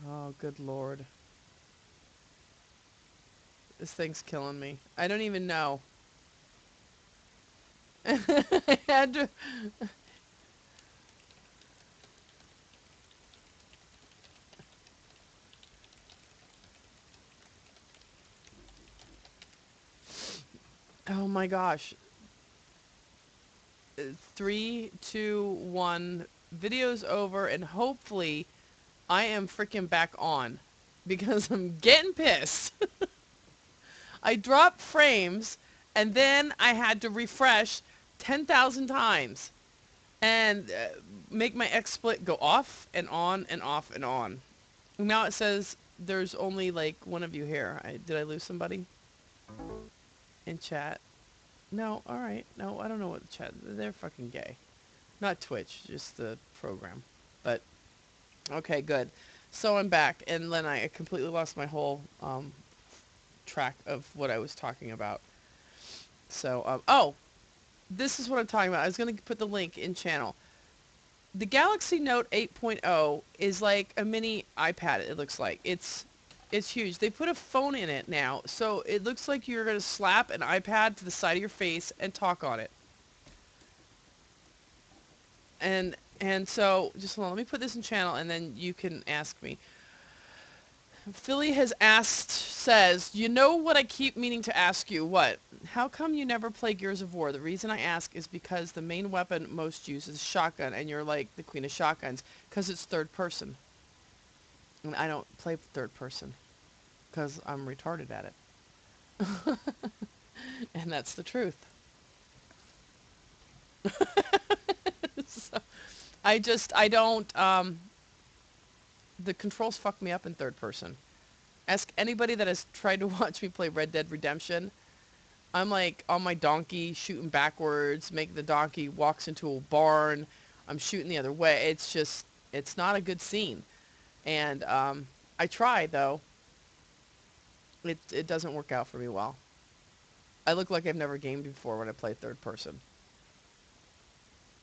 Oh, good lord. This thing's killing me. I don't even know. I had to... Oh my gosh. 3, 2, 1. Video's over, and hopefully I am freaking back on. Because I'm getting pissed. I dropped frames, and then I had to refresh 10,000 times. And make my XSplit go off and on and off and on. Now it says there's only like one of you here. Did I lose somebody in chat? No, alright. No, I don't know what the chat... They're fucking gay. Not Twitch, just the program. But, okay, good. So I'm back, and then I completely lost my whole track of what I was talking about. So, oh! This is what I'm talking about. I was going to put the link in channel. The Galaxy Note 8.0 is like a mini iPad, it looks like. It's huge. They put a phone in it now, so it looks like you're going to slap an iPad to the side of your face and talk on it. And so, just hold on, let me put this in channel, and then you can ask me. Philly has asked, says, you know what I keep meaning to ask you? What? How come you never play Gears of War? The reason I ask is because the main weapon most used is shotgun, and you're like the queen of shotguns, because it's third person. And I don't play third person, because I'm retarded at it. And that's the truth. So, I don't, the controls fuck me up in third person. Ask anybody that has tried to watch me play Red Dead Redemption. I'm like on my donkey shooting backwards, make the donkey walks into a barn. I'm shooting the other way. It's just, it's not a good scene. And I tried though. It doesn't work out for me well. I look like I've never gamed before when I play third person.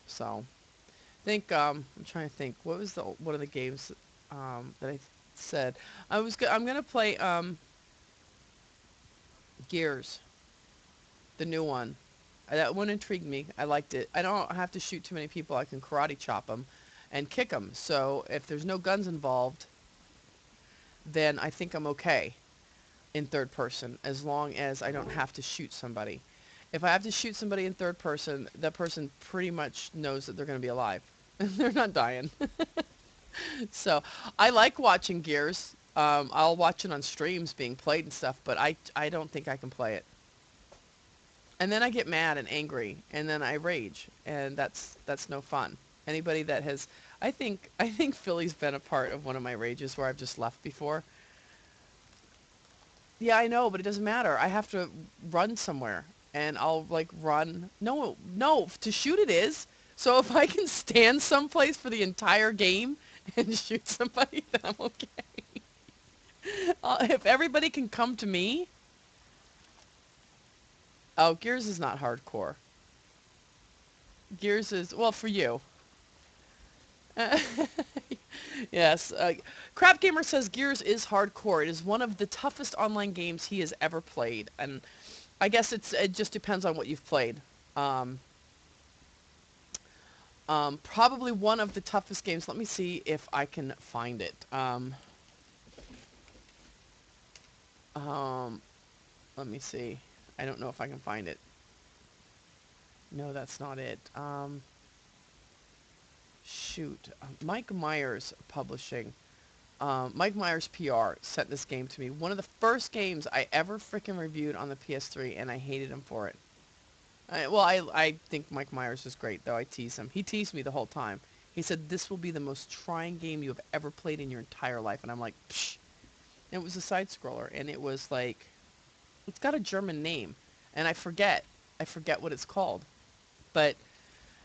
So, I think I'm trying to think. What was the one of the games that I said I'm gonna play Gears, the new one. That one intrigued me. I liked it. I don't have to shoot too many people. I can karate chop them and kick them. So if there's no guns involved, then I think I'm okay in third person, as long as I don't have to shoot somebody. If I have to shoot somebody in third person, that person pretty much knows that they're going to be alive. They're not dying. So I like watching Gears. I'll watch it on streams being played and stuff, but I don't think I can play it. And then I get mad and angry, and then I rage, and that's no fun. Anybody that has, I think Philly's been a part of one of my rages where I've just left before. Yeah, I know, but it doesn't matter. I have to run somewhere, and I'll like run. No, no, to shoot it is. So if I can stand someplace for the entire game and shoot somebody, then I'm okay. If everybody can come to me. Oh, Gears is not hardcore. Gears is, well, for you. Yes. Crap Gamer says Gears is hardcore. It is one of the toughest online games he has ever played. And I guess it just depends on what you've played. Probably one of the toughest games. Let me see if I can find it. Let me see. I don't know if I can find it. No, that's not it. Shoot. Mike Myers Publishing. Mike Myers PR sent this game to me. One of the first games I ever freaking reviewed on the PS3, and I hated him for it. I think Mike Myers is great, though. I tease him. He teased me the whole time. He said, this will be the most trying game you have ever played in your entire life. And I'm like, psh. And it was a side-scroller, and it was like, it's got a German name, and I forget what it's called. But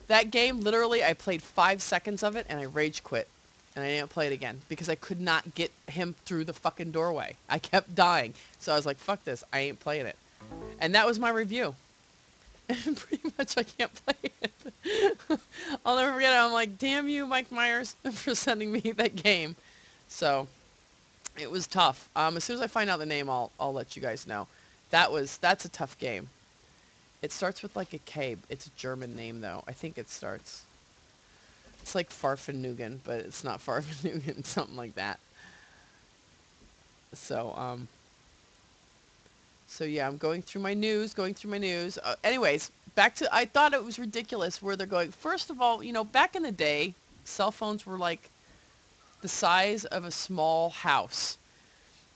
that game, literally, I played 5 seconds of it, and I rage quit. And I didn't play it again, because I could not get him through the fucking doorway. I kept dying. So I was like, fuck this, I ain't playing it. And that was my review. And pretty much I can't play it. I'll never forget it. I'm like, damn you, Mike Myers, for sending me that game. So, It was tough. As soon as I find out the name, I'll let you guys know. That's a tough game. It starts with like a K. It's a German name though. I think it starts. It's like Farfenugan, but it's not Farfenugan. Something like that. So so yeah, I'm going through my news. Anyways, back to I thought it was ridiculous where they're going. First of all, back in the day, cell phones were like the size of a small house.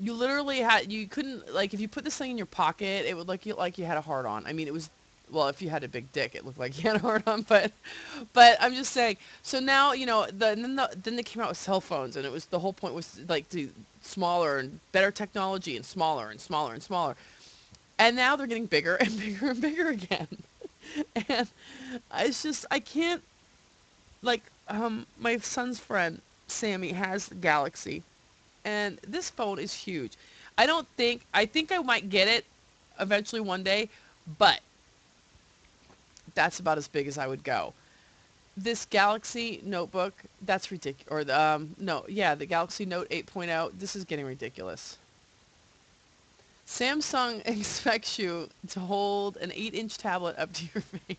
You couldn't, like, if you put this thing in your pocket, it would look like you had a heart on. I mean, it was, well, if you had a big dick, it looked like you had a heart on, but I'm just saying. So now, then they came out with cell phones, and it was, the whole point was like to smaller and better technology and smaller and smaller and smaller. And now they're getting bigger and bigger and bigger again. And it's just, I can't, like, my son's friend, Sammy, has the Galaxy. And this phone is huge. I think I might get it eventually one day, but that's about as big as I would go. This Galaxy notebook, that's ridiculous. Or the, no, yeah, the Galaxy Note 8.0, this is getting ridiculous. Samsung expects you to hold an 8-inch tablet up to your face.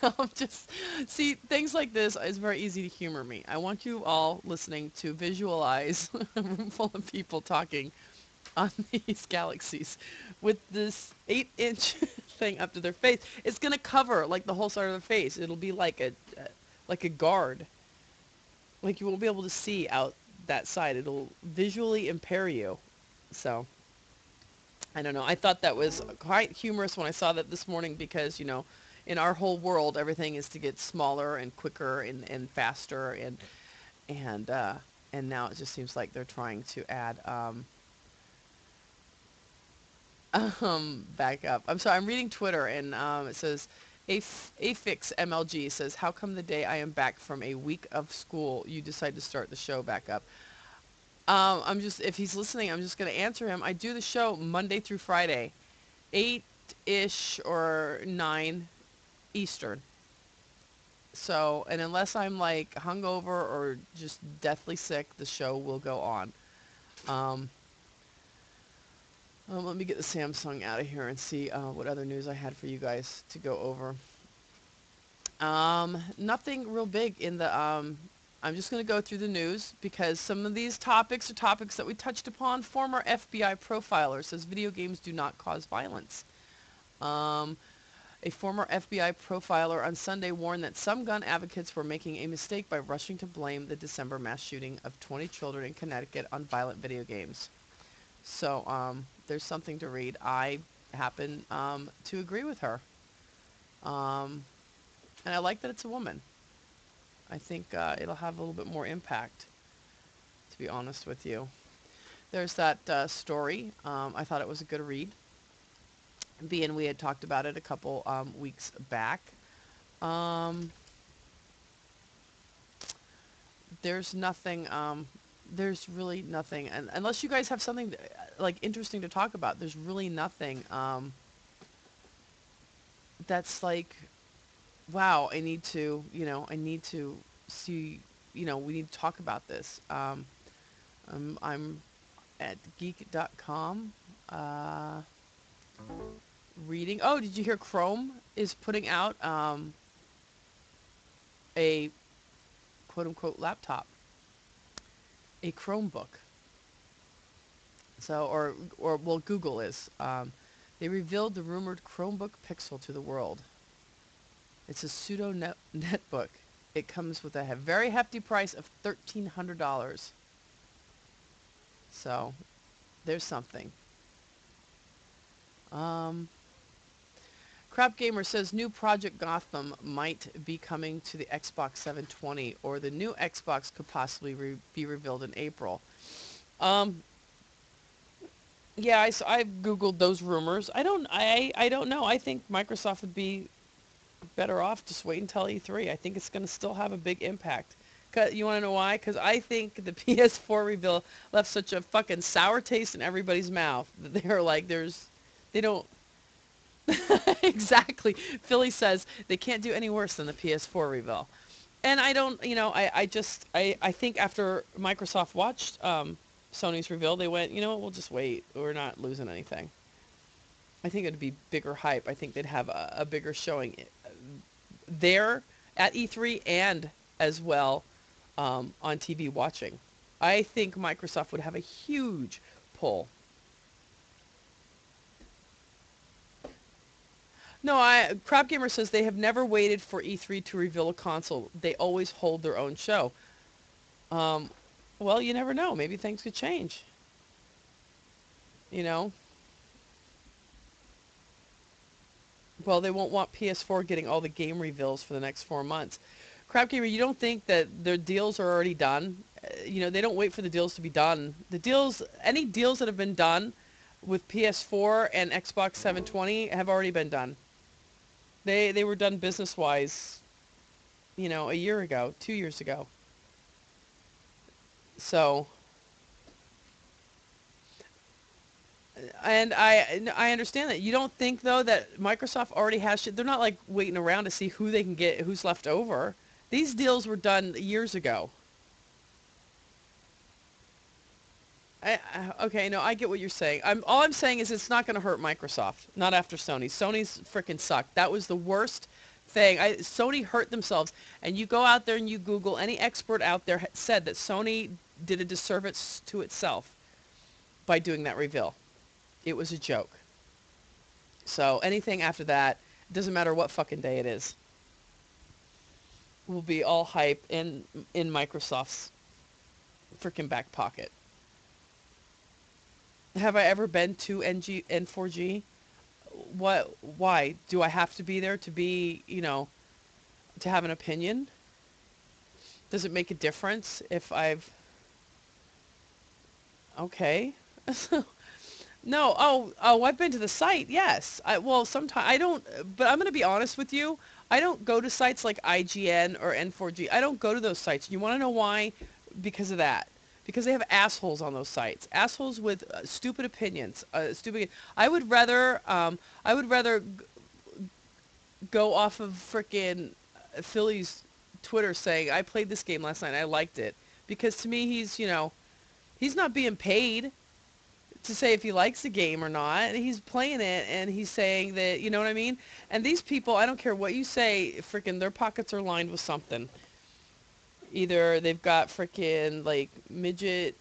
I'm just, see, things like this is very easy to humor me. I want you all listening to visualize a room full of people talking on these galaxies with this 8-inch thing up to their face. It's going to cover like the whole side of their face. It'll be like a guard. Like you won't be able to see out that side. It'll visually impair you. So I don't know. I thought that was quite humorous when I saw that this morning because, in our whole world, everything is to get smaller and quicker and faster and and now it just seems like they're trying to add back up. I'm sorry, I'm reading Twitter and it says Afix MLG says, how come the day I am back from a week of school you decide to start the show back up? If he's listening, I'm just going to answer him. I do the show Monday through Friday, 8-ish or 9 Eastern. So, and unless I'm like hungover or just deathly sick, the show will go on. Um, let me get the Samsung out of here and see what other news I had for you guys to go over. Nothing real big in the I'm just going to go through the news because some of these topics are topics that we touched upon. Former FBI profiler says video games do not cause violence. A former FBI profiler on Sunday warned that some gun advocates were making a mistake by rushing to blame the December mass shooting of 20 children in Connecticut on violent video games. So there's something to read. I happen to agree with her. And I like that it's a woman. I think it'll have a little bit more impact, to be honest with you. There's that story. I thought it was a good read. Being we had talked about it a couple weeks back. There's nothing, there's really nothing, and unless you guys have something like interesting to talk about, there's really nothing that's like, wow, I need to see, we need to talk about this. I'm at geek.com reading. Oh, did you hear Chrome is putting out a quote-unquote laptop, a Chromebook. So, or well, Google is. They revealed the rumored Chromebook Pixel to the world. It's a pseudo netbook. It comes with a very hefty price of $1,300. So, there's something. Crap Gamer says new Project Gotham might be coming to the Xbox 720, or the new Xbox could possibly be revealed in April. Yeah, I googled those rumors. I don't know. I think Microsoft would be better off just wait until E3. I think it's going to still have a big impact. You want to know why? Because I think the PS4 reveal left such a fucking sour taste in everybody's mouth that they're like, they don't. Exactly. Philly says they can't do any worse than the PS4 reveal. And I don't, I think after Microsoft watched Sony's reveal, they went, you know what, we'll just wait. We're not losing anything. I think it'd be bigger hype. I think they'd have a bigger showing there at E3 and as well on TV watching. I think Microsoft would have a huge pull. No, Crap Gamer says they have never waited for E3 to reveal a console. They always hold their own show. Um, well, you never know. Maybe things could change. You know? Well, they won't want PS4 getting all the game reveals for the next 4 months. Crap Gamer, you don't think that their deals are already done? You know, they don't wait for the deals to be done. The deals, any deals that have been done with PS4 and Xbox 720 have already been done. They were done business-wise, you know, a year ago, 2 years ago. So, and I understand that. You don't think though that Microsoft already has shit? They're not like waiting around to see who they can get, who's left over. These deals were done years ago. Okay, no, I get what you're saying. All I'm saying is it's not going to hurt Microsoft. Not after Sony. Sony's freaking sucked. That was the worst thing. Sony hurt themselves. And you go out there and you Google, any expert out there said that Sony did a disservice to itself by doing that reveal. It was a joke. So anything after that, doesn't matter what fucking day it is, will be all hype in Microsoft's freaking back pocket. Have I ever been to N4G? What? Why? Do I have to be there to be, you know, to have an opinion? Does it make a difference if I've... Okay. No, I've been to the site, yes. Well, sometimes, I don't, but I'm going to be honest with you. I don't go to sites like IGN or N4G. I don't go to those sites. You want to know why? Because of that. Because they have assholes on those sites. Assholes with stupid opinions. I would rather go off of frickin' Philly's Twitter saying, I played this game last night and I liked it. Because to me, he's, you know, he's not being paid to say if he likes the game or not. He's playing it and he's saying that, you know what I mean? And these people, I don't care what you say, freaking their pockets are lined with something. Either they've got freaking like midget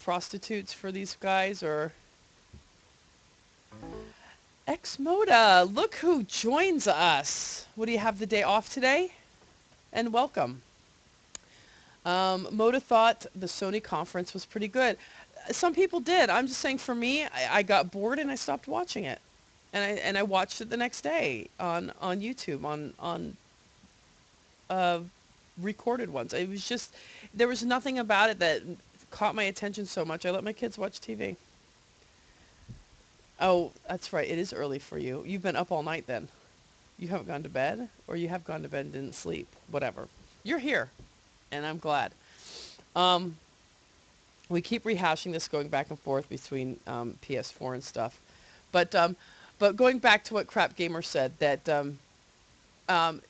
prostitutes for these guys or... Xmoda, look who joins us. What do you have the day off today? And welcome. Moda thought the Sony conference was pretty good. Some people did. I'm just saying for me, I got bored and I stopped watching it. And I watched it the next day on YouTube, on recorded ones. It was just, there was nothing about it that caught my attention so much. I let my kids watch TV. Oh, that's right. It is early for you. You've been up all night then. You haven't gone to bed? Or you have gone to bed and didn't sleep? Whatever. You're here. And I'm glad. We keep rehashing this, going back and forth between PS4 and stuff. But going back to what Crap Gamer said, that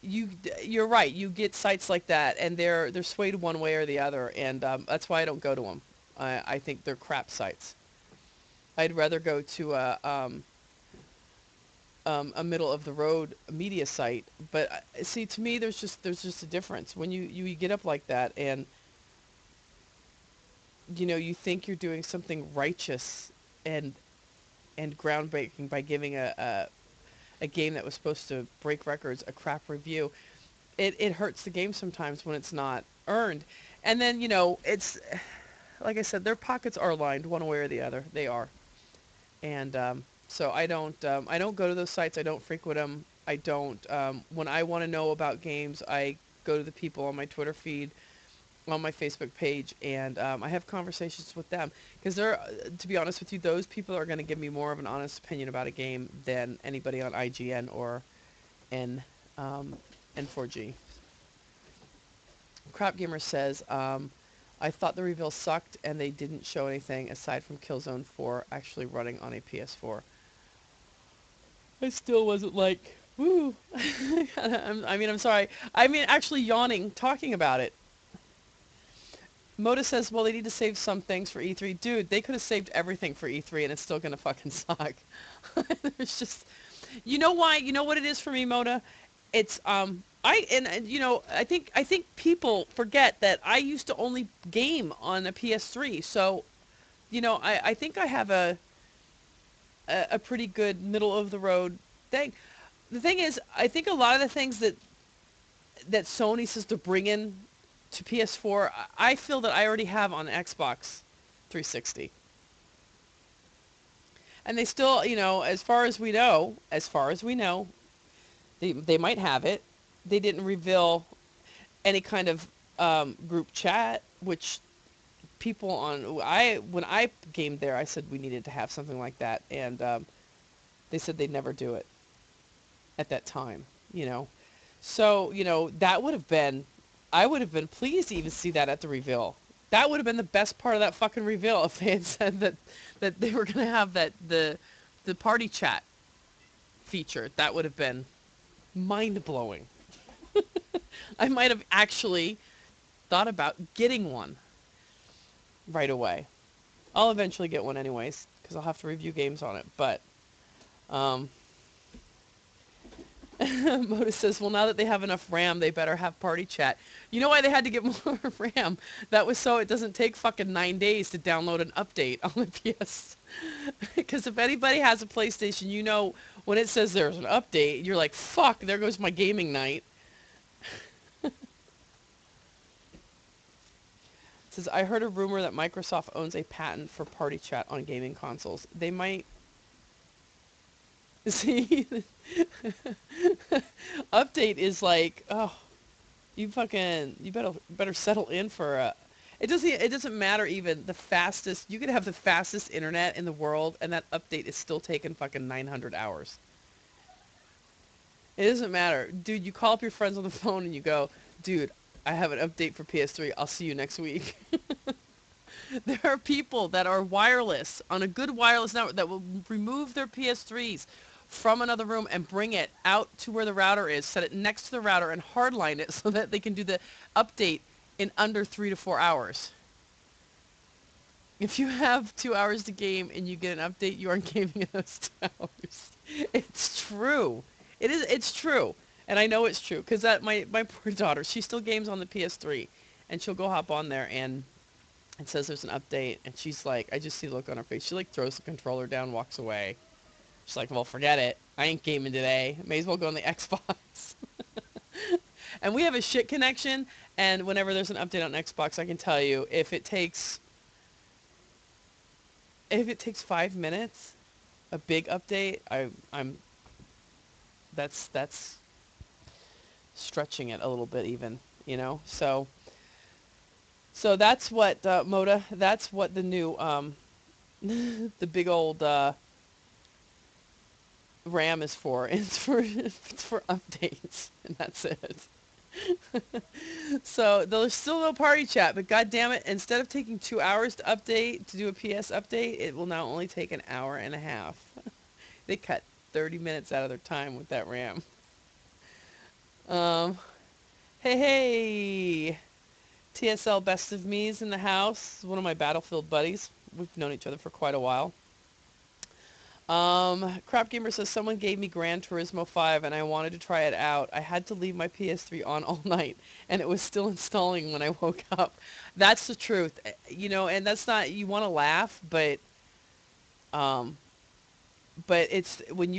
you're right. You get sites like that, and they're swayed one way or the other, and that's why I don't go to them. I think they're crap sites. I'd rather go to a middle of the road media site. But see, to me, there's just a difference when you get up like that, and you know, you think you're doing something righteous and groundbreaking by giving a game that was supposed to break records a crap review. It hurts the game sometimes when it's not earned. And then, you know, it's like I said, their pockets are lined one way or the other. They are. And so I don't go to those sites. I don't frequent them. I don't when I want to know about games, I go to the people on my Twitter feed, on my Facebook page, and I have conversations with them, because they're, to be honest with you, those people are going to give me more of an honest opinion about a game than anybody on IGN or N4G. Crap Gamer says, I thought the reveal sucked and they didn't show anything aside from Killzone 4 actually running on a PS4. I still wasn't like, woo. I mean, I'm sorry. I mean, actually yawning talking about it. Moda says, well, they need to save some things for E3. Dude, they could have saved everything for E3 and it's still going to fucking suck. There's just, you know why? You know what it is for me, Moda? It's, you know, I think people forget that I used to only game on a PS3. So, you know, I think I have a pretty good middle of the road thing. The thing is, I think a lot of the things that Sony says to bring in to PS4, I feel that I already have on Xbox 360. And they still, you know, as far as we know, they might have it. They didn't reveal any kind of group chat, which people when I gamed there, I said we needed to have something like that, and they said they'd never do it at that time, you know. So, you know, that would have been, I would have been pleased to even see that at the reveal. That would have been the best part of that fucking reveal if they had said that they were going to have the party chat feature. That would have been mind-blowing. I might have actually thought about getting one right away. I'll eventually get one anyways, because I'll have to review games on it, but um, Modus says, well, now that they have enough RAM, they better have party chat. You know why they had to get more RAM? That was so it doesn't take fucking 9 days to download an update on the PS. Because if anybody has a PlayStation, you know when it says there's an update, you're like, fuck, there goes my gaming night. It says, I heard a rumor that Microsoft owns a patent for party chat on gaming consoles. They might... See? Update is like, oh, you better settle in for a... It doesn't matter even the fastest, you could have the fastest internet in the world and that update is still taking fucking 900 hours. It doesn't matter. Dude, you call up your friends on the phone and you go, dude, I have an update for PS3. I'll see you next week. There are people that are wireless, on a good wireless network, that will remove their PS3s from another room and bring it out to where the router is, set it next to the router, and hardline it so that they can do the update in under 3 to 4 hours. If you have 2 hours to game and you get an update, you aren't gaming in those 2 hours. It's true. It's true. And I know it's true, because that my poor daughter, she still games on the PS3, and she'll go hop on there and it says there's an update, and she's like, I just see the look on her face. She like throws the controller down, walks away. She's like, well, forget it. I ain't gaming today. May as well go on the Xbox. And we have a shit connection, and whenever there's an update on Xbox, I can tell you, if it takes 5 minutes, a big update, that's stretching it a little bit even, you know? So that's what, Moda, that's what the new, the big old, RAM is for. It's for updates, and that's it. So there's still no party chat, but god damn it, instead of taking 2 hours to do a PS update, it will now only take an hour and a half. They cut 30 minutes out of their time with that RAM. Um, hey, TSL Best of Me's in the house. One of my Battlefield buddies. We've known each other for quite a while. Crap Gamer says, someone gave me Gran Turismo 5 and I wanted to try it out. I had to leave my PS3 on all night and it was still installing when I woke up. That's the truth. You know, and that's not, you want to laugh, um, but it's when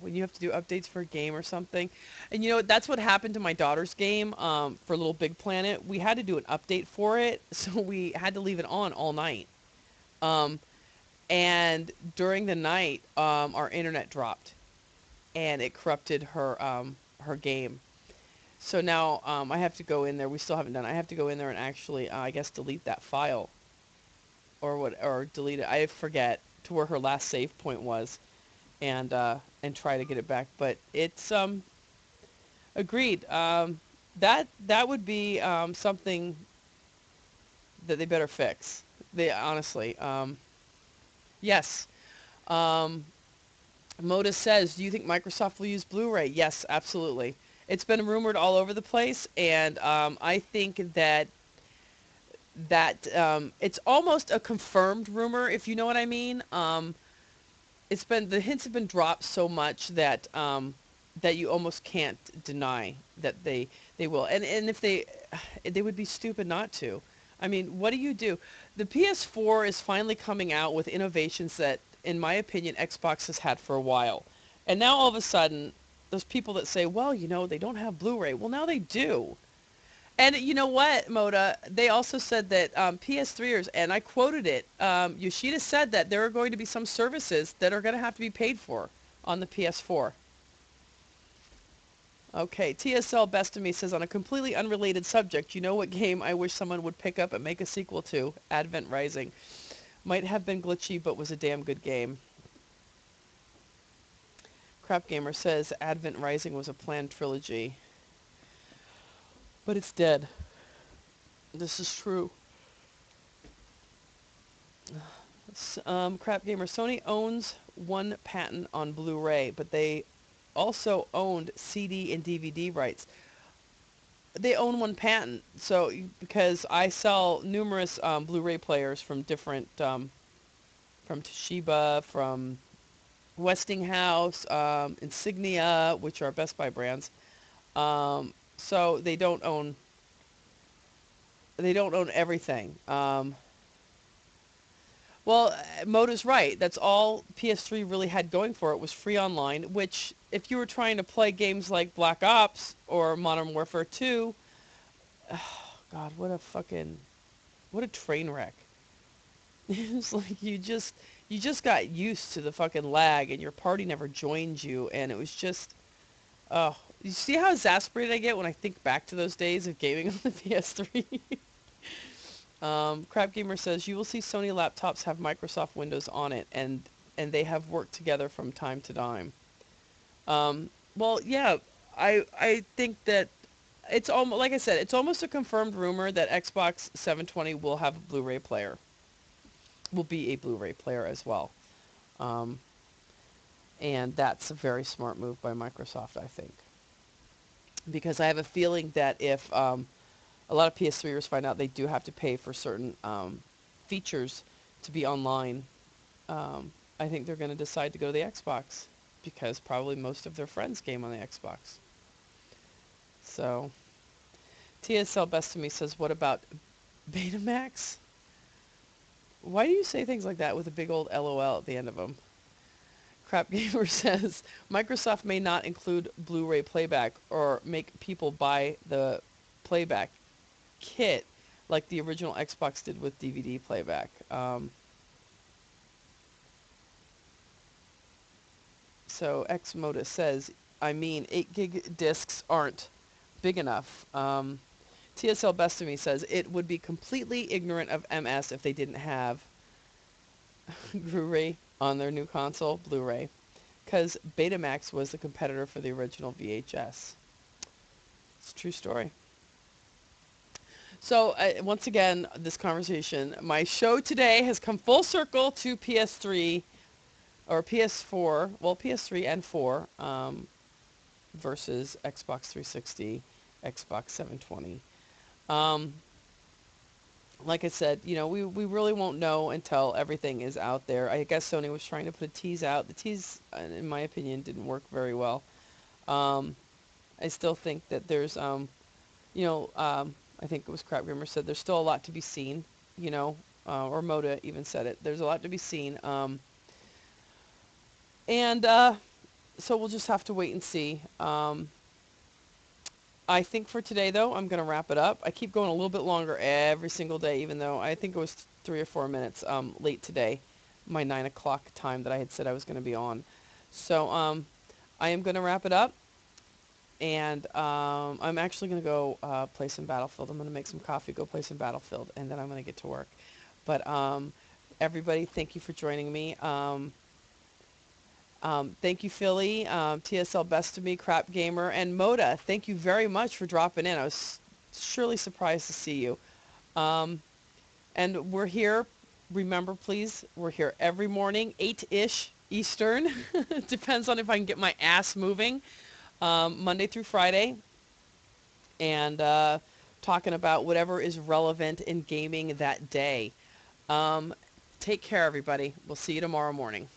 when you have to do updates for a game or something. And you know, that's what happened to my daughter's game, for Little Big Planet. We had to do an update for it, so we had to leave it on all night. And during the night, our internet dropped, and it corrupted her game. So now I have to go in there. We still haven't done it. I have to go in there and actually, I guess, delete that file, or delete it. I forget to where her last save point was, and try to get it back. But it's agreed. That would be something that they better fix. They honestly. Yes. Modus says, do you think Microsoft will use Blu-ray? Yes, absolutely. It's been rumored all over the place, and I think that that it's almost a confirmed rumor, if you know what I mean. The hints have been dropped so much that that you almost can't deny that they will. And if they would be stupid not to. I mean, what do you do? The PS4 is finally coming out with innovations that, in my opinion, Xbox has had for a while. And now all of a sudden, there's people that say, well, they don't have Blu-ray. Well, now they do. And you know what, Moda? They also said that PS3ers, and I quoted it, Yoshida said that there are going to be some services that are going to have to be paid for on the PS4. Okay, TSL Best of Me says, on a completely unrelated subject, you know what game I wish someone would pick up and make a sequel to? Advent Rising. Might have been glitchy, but was a damn good game. Crap Gamer says, Advent Rising was a planned trilogy. But it's dead. This is true. Crap Gamer, Sony owns one patent on Blu-ray, but they also owned CD and DVD rights. They own one patent, so because I sell numerous Blu-ray players from different, from Toshiba, from Westinghouse, Insignia, which are Best Buy brands. So they don't own everything. Well, Moda's right. That's all PS3 really had going for it was free online, which if you were trying to play games like Black Ops or Modern Warfare 2, oh God, what a train wreck. It's like you just got used to the fucking lag and your party never joined you and it was just, oh, you see how exasperated I get when I think back to those days of gaming on the PS3? Crap Gamer says, you will see Sony laptops have Microsoft Windows on it, and they have worked together from time to time. Well, yeah, I think that it's almost, like I said, it's almost a confirmed rumor that Xbox 720 will have a Blu-ray player, will be a Blu-ray player as well. Um, and that's a very smart move by Microsoft, I think. Because I have a feeling that if a lot of PS3ers find out they do have to pay for certain features to be online, I think they're going to decide to go to the Xbox because probably most of their friends game on the Xbox. So, TSL Best of Me says, what about Betamax? Why do you say things like that with a big old LOL at the end of them? Crap Gamer says, Microsoft may not include Blu-ray playback or make people buy the playback kit like the original Xbox did with DVD playback. So Xmoda says, I mean, 8 gig discs aren't big enough. TSL Best of Me says, it would be completely ignorant of MS if they didn't have Blu-ray on their new console, Blu-ray, because Betamax was the competitor for the original VHS. It's a true story. So, once again, this conversation, my show today has come full circle to PS3, or PS4, well, PS3 and 4, versus Xbox 360, Xbox 720. Like I said, we really won't know until everything is out there. I guess Sony was trying to put a tease out. The tease, in my opinion, didn't work very well. I still think that there's, I think it was Crap Gamer said there's still a lot to be seen, or Moda even said it. There's a lot to be seen. And so we'll just have to wait and see. I think for today, though, I'm going to wrap it up. I keep going a little bit longer every single day, even though I think it was 3 or 4 minutes late today, my 9 o'clock time that I had said I was going to be on. So I am going to wrap it up. And I'm actually going to go play some Battlefield. I'm going to make some coffee, go play some Battlefield, and then I'm going to get to work. But everybody, thank you for joining me. Thank you, Philly, TSL Best of Me, Crap Gamer, and Moda. Thank you very much for dropping in. I was surely surprised to see you. And we're here. Remember, please, we're here every morning, 8-ish Eastern. Depends on if I can get my ass moving. Monday through Friday. And talking about whatever is relevant in gaming that day. Um, Take care, everybody. We'll see you tomorrow morning.